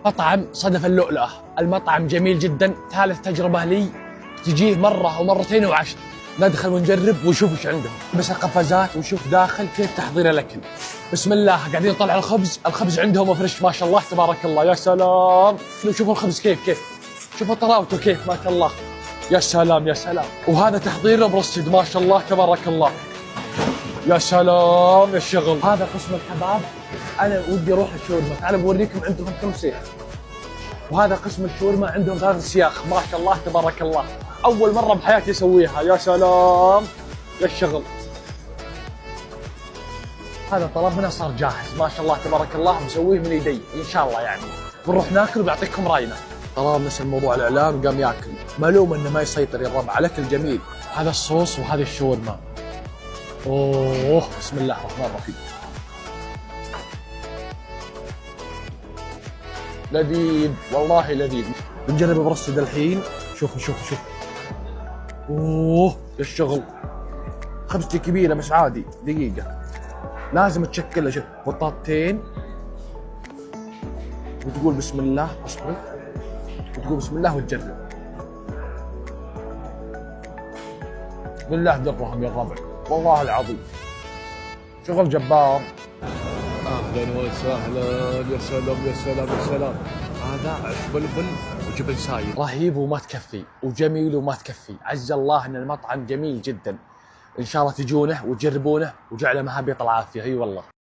مطعم صدف اللؤلؤة، المطعم جميل جدا، ثالث تجربة لي، تجيه مرة ومرتين وعشر. ندخل ونجرب ونشوف ايش عندهم، بس القفازات ونشوف داخل كيف تحضير الاكل. بسم الله، قاعدين نطلع الخبز عندهم فريش ما شاء الله تبارك الله، يا سلام. شوفوا الخبز كيف شوفوا طراوته كيف ما شاء الله، يا سلام يا سلام. وهذا تحضيره برصد ما شاء الله تبارك الله، يا سلام يا الشغل. هذا قسم الكباب، انا ودي اروح الشاورما، تعالوا بوريكم عندهم كم سيخ. وهذا قسم الشاورما، عندهم 3 سياخ ما شاء الله تبارك الله، اول مره بحياتي اسويها، يا سلام يا الشغل. هذا طلبنا صار جاهز ما شاء الله تبارك الله، مسويه من يدي ان شاء الله يعني. بنروح ناكل وبعطيكم راينا. طلال نسى موضوع الاعلان وقام ياكل، ملوم انه ما يسيطر يا الربع على الاكل جميل. هذا الصوص وهذه الشاورما، اوه بسم الله الرحمن الرحيم، لذيذ والله لذيذ. بنجرب برصد الحين، شوفوا اوه يا الشغل. خبزتي كبيره بس عادي، دقيقه لازم تشكلها، شوف بطاطتين وتقول بسم الله، اصبري وتقول بسم الله وتجرب. بالله درهم يا الربع والله العظيم، شغل جبار. اهلا وسهلا، يا سلام يا سلام يا سلام. هذا عيش بلبل وجبن ساير، رهيب وما تكفي وجميل وما تكفي. عز الله ان المطعم جميل جدا، ان شاء الله تجونه وتجربونه وجعله مهابيط العافيه. اي والله.